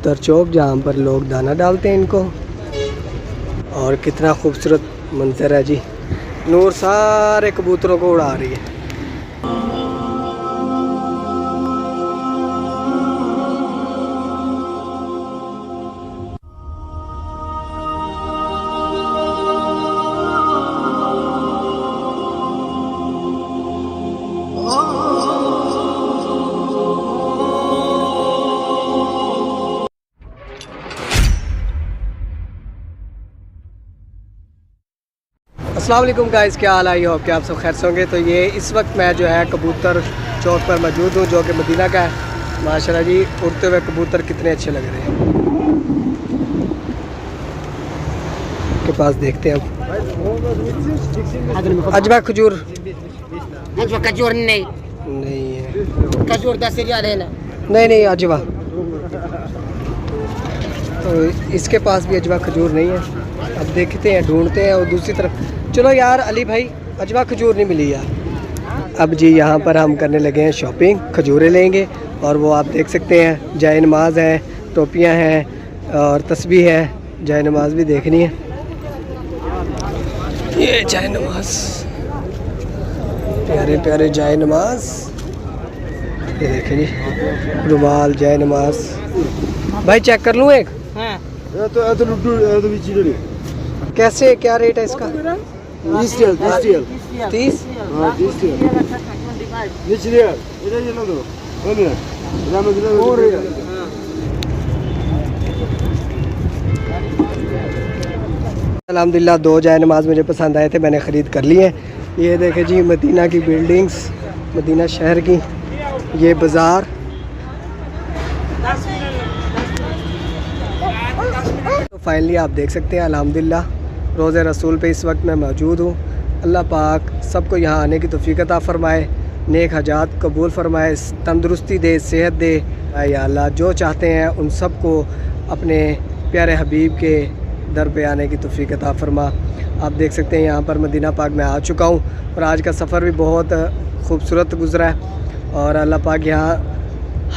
कबूतर चौक जहाँ पर लोग दाना डालते हैं इनको। और कितना खूबसूरत मंजर है जी। नूर सारे कबूतरों को उड़ा रही है। अस्सलाम वालेकुम गाइस, क्या हाल है? होप कि आप सब खैर से होंगे। तो ये इस वक्त मैं जो है कबूतर चौक पर मौजूद हूँ, जो कि मदीना का है। माशाल्लाह जी, उड़ते हुए कबूतर कितने अच्छे लग रहे हैं। के पास देखते हैं अब। अजवा खजूर नहीं है, खजूर 10 रियाल है ना। नहीं अजवा। तो इसके पास भी अजवा खजूर नहीं है। अब देखते हैं, ढूंढते हैं। और दूसरी तरफ चलो यार अली भाई, अजवा खजूर नहीं मिली यार। अब जी यहाँ पर हम करने लगे हैं शॉपिंग, खजूरें लेंगे। और वो आप देख सकते हैं, जाए नमाज है, टोपियाँ हैं और तस्बीह है। जाए नमाज भी देखनी है। ये जाए नमाज, प्यारे प्यारे जाए नमाज। ये देखें जी, रुमाल जाए नमाज। भाई चेक कर लूँ एक? हाँ। कैसे, क्या रेट है इसका? 30 रियाल 30 रियाल 30। हाँ 30 रियाल अल्हम्दुलिल्लाह 2 जाए नमाज मुझे पसंद आए थे, मैंने ख़रीद कर लिए हैं। ये देखें जी, मदीना की बिल्डिंग्स, मदीना शहर की, ये बाज़ार। तो फाइनली आप देख सकते हैं अल्हम्दुलिल्लाह रोज़े रसूल पे इस वक्त मैं मौजूद हूँ। अल्लाह पाक सबको यहाँ आने की तौफीक अता फ़रमाए, नेक हजात कबूल फ़रमाए, तंदुरुस्ती दे, सेहत दे। या अल्लाह जो चाहते हैं उन सब को अपने प्यारे हबीब के दर पे आने की तौफीक अता फ़रमा। आप देख सकते हैं यहाँ पर मदीना पाक में आ चुका हूँ और आज का सफ़र भी बहुत खूबसूरत गुज़रा है। और अल्लाह पाक यहाँ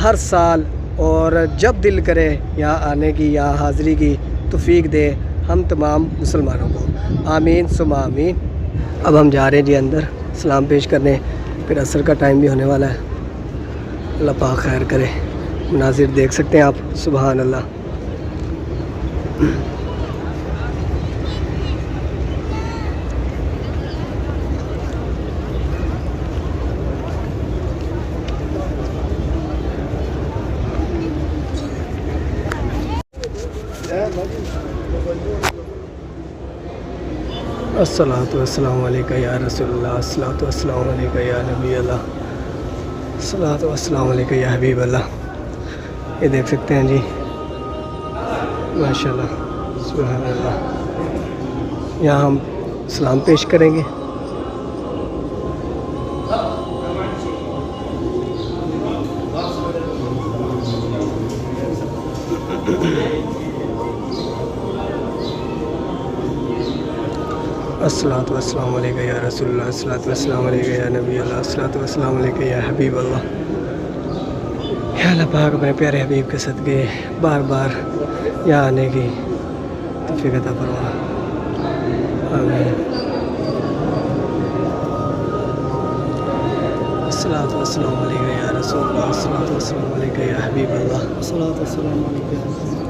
हर साल और जब दिल करे यहाँ आने की, यहाँ हाज़िरी की तौफीक दे हम तमाम मुसलमानों को। आमीन सुमा आमीन। अब हम जा रहे हैं जी अंदर सलाम पेश करने, फिर असर का टाइम भी होने वाला है। अल्लाह पाक खैर करे। मुनाजिर देख सकते हैं आप, सुबहान अल्लाह। अस्सलातु वस्सलामु अलैका या रसूलल्लाह, अस्सलातु वस्सलामु अलैका या नबी अल्लाह, अस्सलातु वस्सलामु अलैका या हबीब अल्लाह। ये देख सकते हैं जी, माशाल्लाह सुभान अल्लाह। यहाँ हम सलाम पेश करेंगे। अस्सलातु वस्सलामु अलैका या रसूलल्लाह, अस्सलातु वस्सलामु अलैका या नबी अल्लाह, अस्सलातु वस्सलामु अलैका या हबीब अल्लाह। या अल्लाह पाक अपने प्यारे हबीब के सदक़े बार बार यहाँ आने की तौफीक अता फरमा। आमीन। अस्सलातु वस्सलामु अलैका या रसूलल्लाह, अस्सलातु वस्सलामु अलैका या हबीब अल्लाह, अस्सलातु वस्सलामु अलैका या रसूलल्लाह।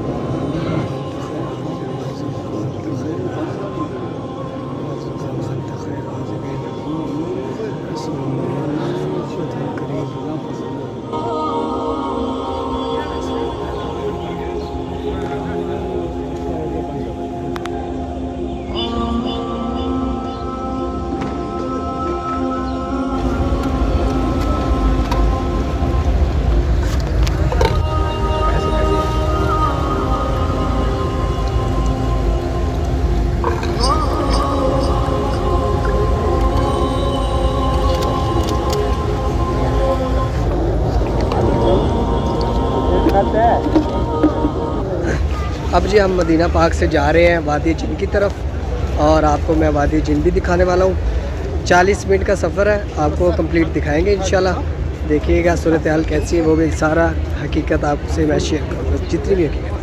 अब जी हम मदीना पाक से जा रहे हैं वादी जिन की तरफ, और आपको मैं वादी जिन भी दिखाने वाला हूँ। 40 मिनट का सफ़र है, आपको कंप्लीट दिखाएंगे इंशाल्लाह। देखिएगा सूरत हाल कैसी है, वो भी सारा हकीकत आपसे मैं शेयर करूँगा, जितनी भी हकीकत